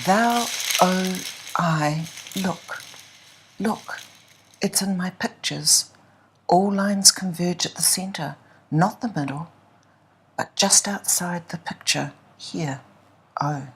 Thou, oh, I, look, look, it's in my pictures. All lines converge at the centre, not the middle, but just outside the picture, here, oh.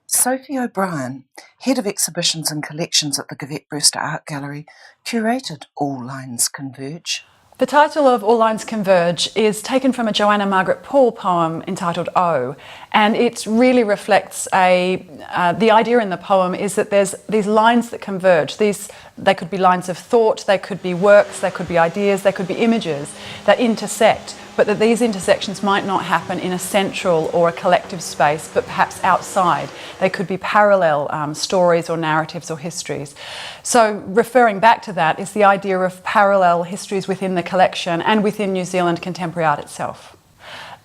Sophie O'Brien, Head of Exhibitions and Collections at the Govett-Brewster Art Gallery, curated All Lines Converge. The title of All Lines Converge is taken from a Joanna Margaret Paul poem entitled O, and it really reflects the idea in the poem is that there's these lines that converge. They could be lines of thought, they could be works, they could be ideas, they could be images that intersect, but that these intersections might not happen in a central or a collective space, but perhaps outside. They could be parallel stories or narratives or histories. So referring back to that is the idea of parallel histories within the collection and within New Zealand contemporary art itself.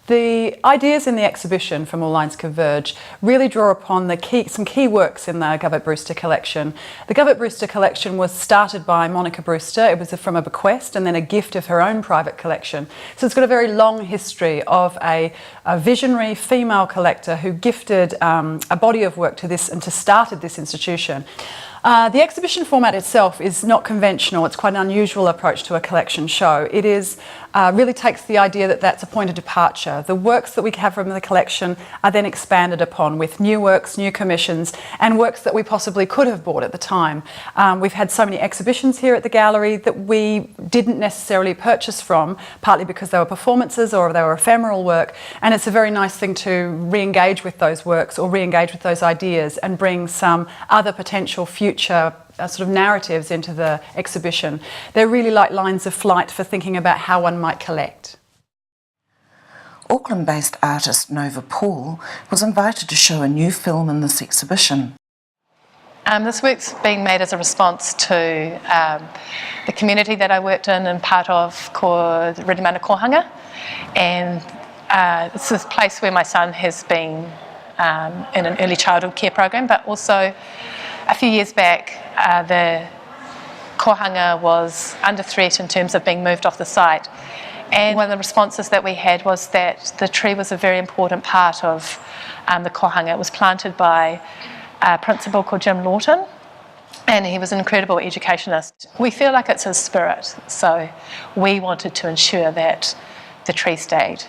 The ideas in the exhibition from All Lines Converge really draw upon some key works in the Govett-Brewster Collection. The Govett-Brewster Collection was started by Monica Brewster. It was from a bequest and then a gift of her own private collection. So it's got a very long history of a visionary female collector who gifted a body of work to this and started this institution. The exhibition format itself is not conventional. It's quite an unusual approach to a collection show. It really takes the idea that that's a point of departure. The works that we have from the collection are then expanded upon with new works, new commissions, and works that we possibly could have bought at the time. We've had so many exhibitions here at the gallery that we didn't necessarily purchase from, partly because they were performances or they were ephemeral work, and it's a very nice thing to re-engage with those works or re-engage with those ideas and bring some other potential future sort of narratives into the exhibition. They're really like lines of flight for thinking about how one might collect. Auckland-based artist Nova Paul was invited to show a new film in this exhibition. This work's being made as a response to the community that I worked in and part of called Ridimana Kohanga, and it's this place where my son has been in an early childhood care program, but also a few years back the kohanga was under threat in terms of being moved off the site. And one of the responses that we had was that the tree was a very important part of the kohanga. It was planted by a principal called Jim Lawton, and he was an incredible educationist. We feel like it's his spirit, so we wanted to ensure that the tree stayed.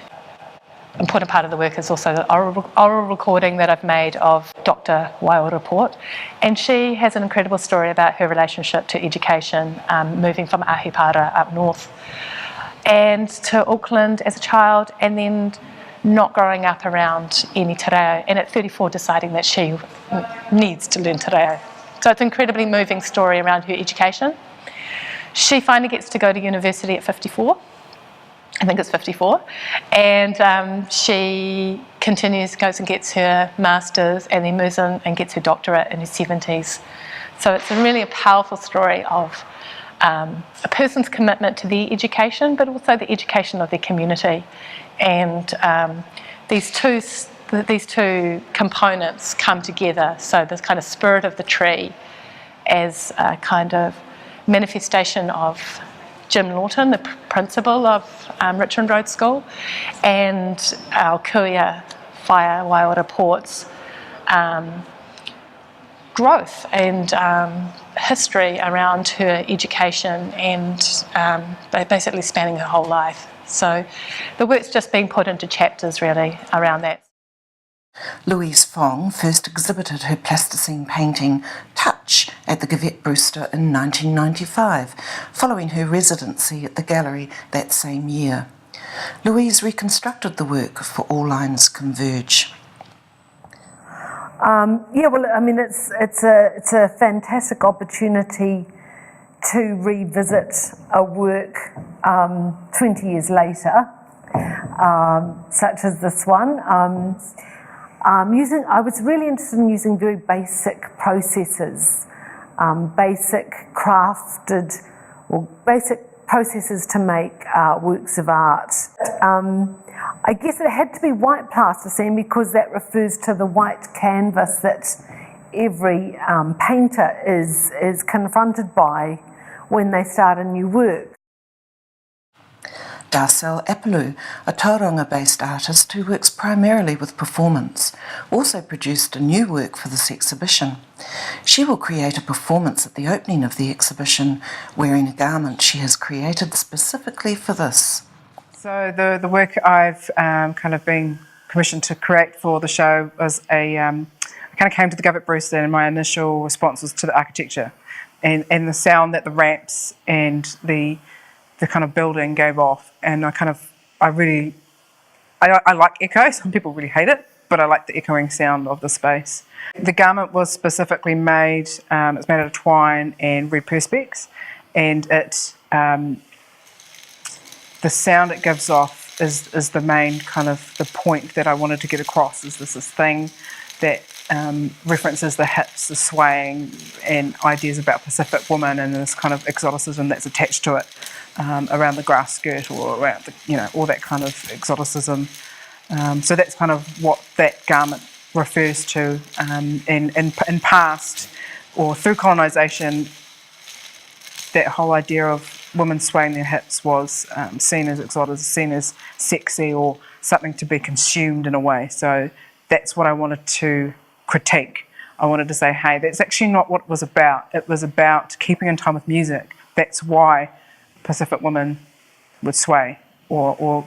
An important part of the work is also the oral recording that I've made of Dr. Waiora Report, and she has an incredible story about her relationship to education, moving from Ahipara up north and to Auckland as a child, and then not growing up around any te reo, and at 34 deciding that she needs to learn te reo. So it's an incredibly moving story around her education. She finally gets to go to university at 54. I think it's 54, and she goes and gets her master's, and then moves in and gets her doctorate in her 70s. So it's really a powerful story of a person's commitment to their education, but also the education of their community. And these two components come together. So this kind of spirit of the tree as a kind of manifestation of Jim Lawton, the principal of Richmond Road School, and our kuia Whaia Waiora Port's growth and history around her education, and basically spanning her whole life. So the work's just being put into chapters really around that. Louise Fong first exhibited her plasticine painting Touch at the Govett-Brewster in 1995, following her residency at the gallery that same year. Louise reconstructed the work for All Lines Converge. It's a fantastic opportunity to revisit a work 20 years later, such as this one. I was really interested in using very basic processes, basic processes to make works of art. I guess it had to be white plasticine because that refers to the white canvas that every painter is confronted by when they start a new work. Darcel Apelu, a Tauranga-based artist who works primarily with performance, also produced a new work for this exhibition. She will create a performance at the opening of the exhibition, wearing a garment she has created specifically for this. So the work I've kind of been commissioned to create for the show was I kind of came to the Govett-Brewster and my initial response was to the architecture and the sound that the ramps and the kind of building gave off. And I like echo. Some people really hate it, but I like the echoing sound of the space. The garment was specifically made, it's made out of twine and red perspex, and the sound it gives off is the main kind of the point that I wanted to get across, is this thing that references the hips, the swaying, and ideas about Pacific woman and this kind of exoticism that's attached to it around the grass skirt or around all that kind of exoticism. So that's kind of what that garment refers to. In past or through colonisation, that whole idea of women swaying their hips was seen as exotic, seen as sexy or something to be consumed in a way. So that's what I wanted to critique. I wanted to say, hey, that's actually not what it was about. It was about keeping in time with music. That's why Pacific women would sway, or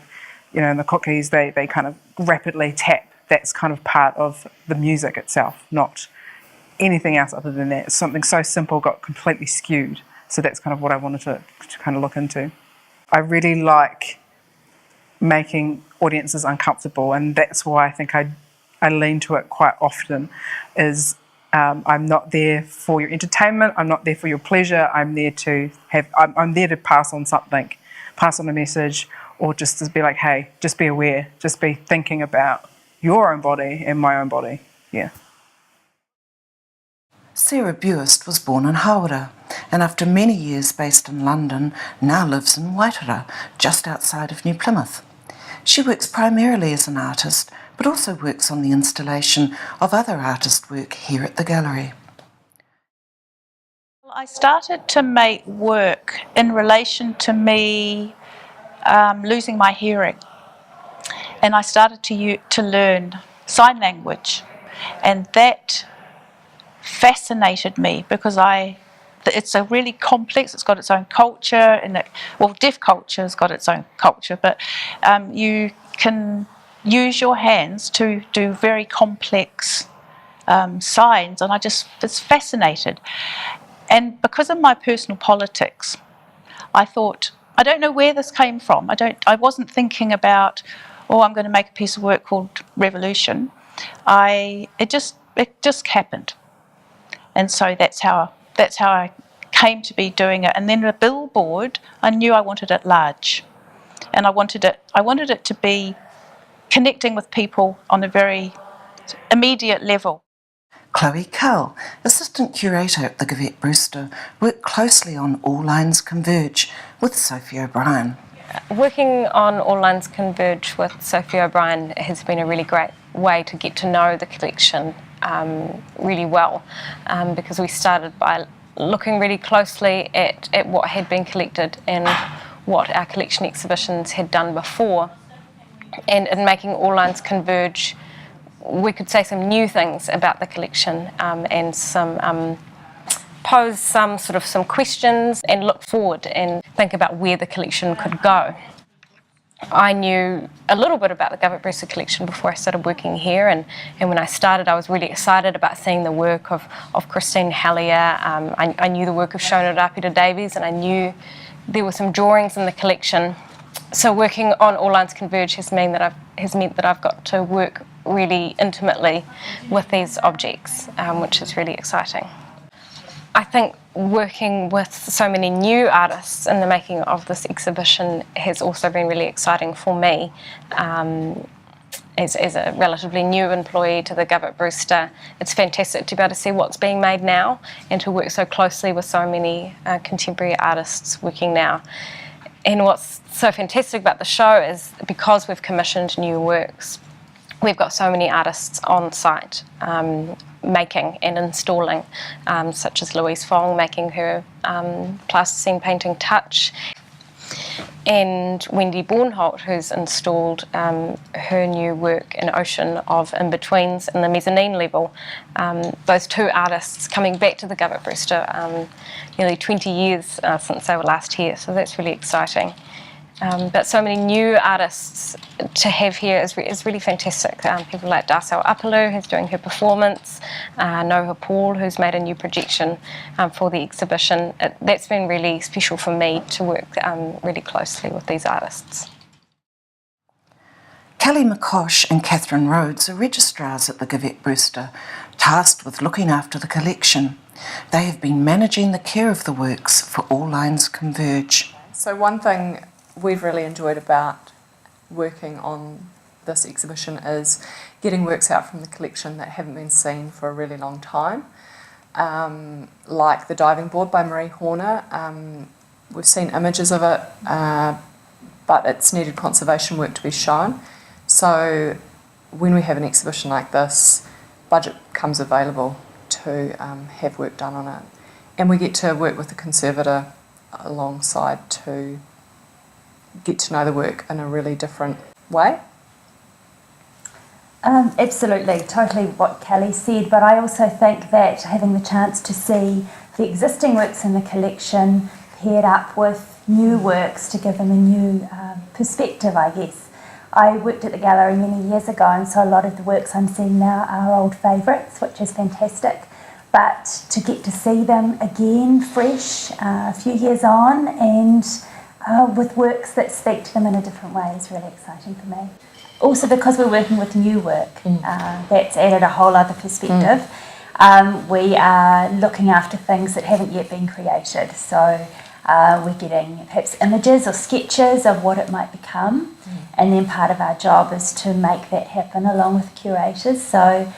in the cookies they kind of rapidly tap. That's kind of part of the music itself, not anything else other than that. Something so simple got completely skewed. So that's kind of what I wanted to kind of look into. I really like making audiences uncomfortable, and that's why I think I lean to it quite often, is I'm not there for your entertainment, I'm not there for your pleasure, I'm there to pass on something, pass on a message, or just to be like, hey, just be aware, just be thinking about your own body and my own body, yeah. Sarah Buist was born in Hawera, and after many years based in London, now lives in Waitara, just outside of New Plymouth. She works primarily as an artist, but also works on the installation of other artist work here at the gallery. I started to make work in relation to me losing my hearing, and I started to learn sign language, and that fascinated me because it's a really complex, it's got its own culture, and deaf culture has got its own culture, but you can use your hands to do very complex signs, and I just was fascinated. And because of my personal politics, I thought, I don't know where this came from. I wasn't thinking about, I'm going to make a piece of work called Revolution. It just happened. And so that's how I came to be doing it. And then the billboard, I knew I wanted it large, and I wanted it to be connecting with people on a very immediate level. Chloe Cull, Assistant Curator at the Govett-Brewster, worked closely on All Lines Converge with Sophie O'Brien. Working on All Lines Converge with Sophie O'Brien has been a really great way to get to know the collection really well, because we started by looking really closely at what had been collected and what our collection exhibitions had done before. And in making All Lines Converge, we could say some new things about the collection and pose some questions and look forward and think about where the collection could go. I knew a little bit about the Govett-Brewster Collection before I started working here, and when I started I was really excited about seeing the work of Christine Hallier. I knew the work of Shona Rapira Davies, and I knew there were some drawings in the collection. So working on All Lines Converge has meant that I've got to work really intimately with these objects, which is really exciting. I think working with so many new artists in the making of this exhibition has also been really exciting for me. As a relatively new employee to the Govett-Brewster, it's fantastic to be able to see what's being made now and to work so closely with so many contemporary artists working now. And what's so fantastic about the show is because we've commissioned new works, we've got so many artists on site making and installing, such as Louise Fong making her plasticine painting touch. and Wendy Bornholt, who's installed her new work, An Ocean of In-Betweens, in the mezzanine level. Those two artists coming back to the Govett-Brewster nearly 20 years since they were last here, so that's really exciting. But so many new artists to have here is really fantastic. People like Darcel Apalu, who's doing her performance, Noha Paul, who's made a new projection for the exhibition. That's been really special for me to work really closely with these artists. Kelly McCosh and Catherine Rhodes are registrars at the Govett-Brewster, tasked with looking after the collection. They have been managing the care of the works for All Lines Converge. So one thing we've really enjoyed about working on this exhibition is getting works out from the collection that haven't been seen for a really long time. Like the diving board by Marie Horner. We've seen images of it, but it's needed conservation work to be shown. So when we have an exhibition like this, budget comes available to have work done on it. And we get to work with the conservator alongside to get to know the work in a really different way. Absolutely, totally what Kelly said, but I also think that having the chance to see the existing works in the collection paired up with new works to give them a new perspective, I guess. I worked at the gallery many years ago, and so a lot of the works I'm seeing now are old favourites, which is fantastic. But to get to see them again, fresh, a few years on, and with works that speak to them in a different way is really exciting for me. Also because we're working with new work, that's added a whole other perspective. We are looking after things that haven't yet been created, so we're getting perhaps images or sketches of what it might become, and then part of our job is to make that happen along with curators. So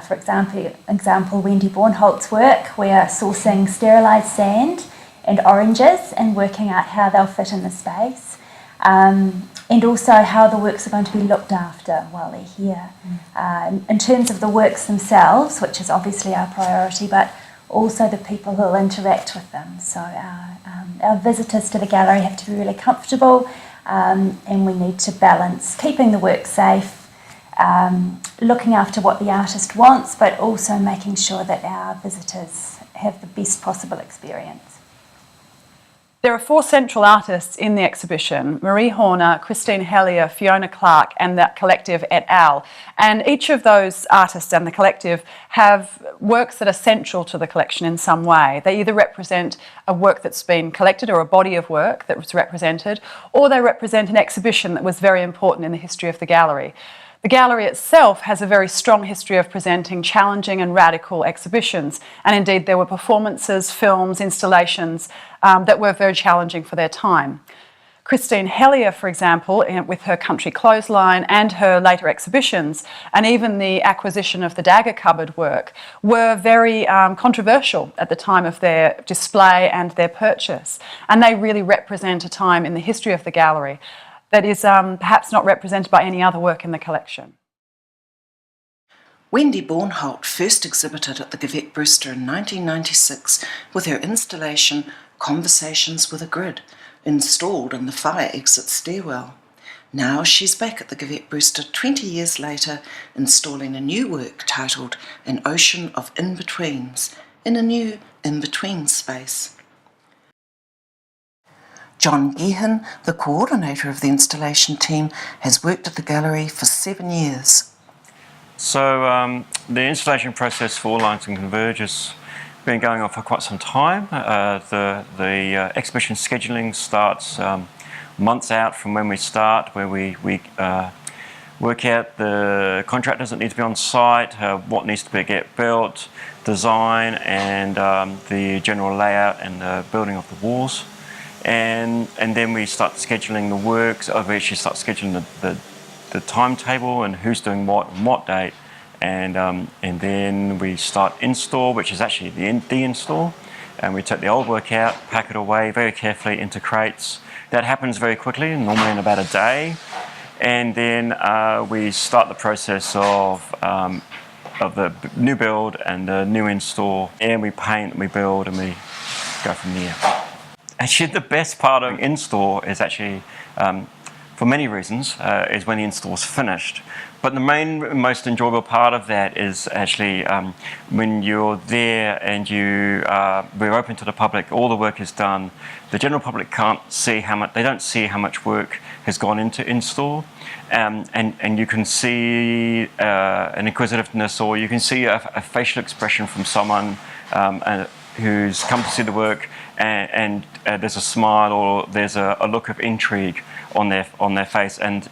for example, Wendy Bornholt's work, we are sourcing sterilised sand and oranges and working out how they'll fit in the space, and also how the works are going to be looked after while they're here. In terms of the works themselves, which is obviously our priority, but also the people who will interact with them. So our visitors to the gallery have to be really comfortable, and we need to balance keeping the work safe, looking after what the artist wants, but also making sure that our visitors have the best possible experience. There are 4 central artists in the exhibition: Marie Horner, Christine Hellier, Fiona Clark and the collective et al. And each of those artists and the collective have works that are central to the collection in some way. They either represent a work that's been collected or a body of work that was represented, or they represent an exhibition that was very important in the history of the gallery. The gallery itself has a very strong history of presenting challenging and radical exhibitions, and indeed there were performances, films, installations that were very challenging for their time. Christine Hellier, for example, with her Country Clothesline and her later exhibitions, and even the acquisition of the Dagger Cupboard work, were very controversial at the time of their display and their purchase, and they really represent a time in the history of the gallery that is perhaps not represented by any other work in the collection. Wendy Bornholt first exhibited at the Govett-Brewster in 1996 with her installation Conversations with a Grid, installed in the fire exit stairwell. Now she's back at the Govett-Brewster 20 years later, installing a new work titled An Ocean of In-Betweens in a new in-between space. John Gehan, the coordinator of the installation team, has worked at the gallery for 7 years. So the installation process for All Lines Converge has been going on for quite some time. The exhibition scheduling starts months out from when we start, where we work out the contractors that need to be on site, what needs to get built, design, and the general layout and the building of the walls. And then we start scheduling the works. We actually start scheduling the timetable and who's doing what on what date, and then we start install, which is actually the install, and we take the old work out, pack it away very carefully into crates. That happens very quickly, normally in about a day, and then we start the process of the new build and the new install, and we paint, we build, and we go from there. Actually, the best part of in-store is actually, for many reasons, is when the in-store's finished. But the most enjoyable part of that is actually when you're there and we're open to the public, all the work is done. The general public can't see they don't see how much work has gone into in-store. And you can see an inquisitiveness, or you can see a facial expression from someone who's come to see the work, and there's a smile or there's a look of intrigue on their face, and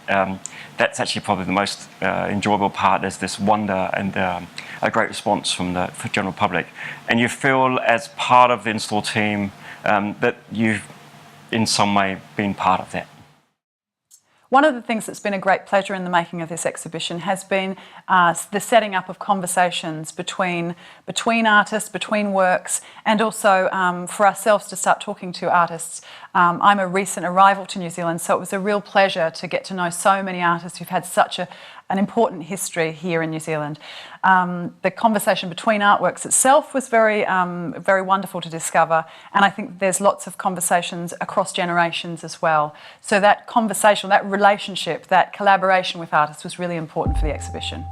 that's actually probably the most enjoyable part. Is this wonder and a great response from the general public, and you feel as part of the in-store team that you've in some way been part of that. One of the things that's been a great pleasure in the making of this exhibition has been the setting up of conversations between artists, between works, and also for ourselves to start talking to artists. I'm a recent arrival to New Zealand, so it was a real pleasure to get to know so many artists who've had such an important history here in New Zealand. The conversation between artworks itself was very wonderful to discover, and I think there's lots of conversations across generations as well. So that conversation, that relationship, that collaboration with artists was really important for the exhibition.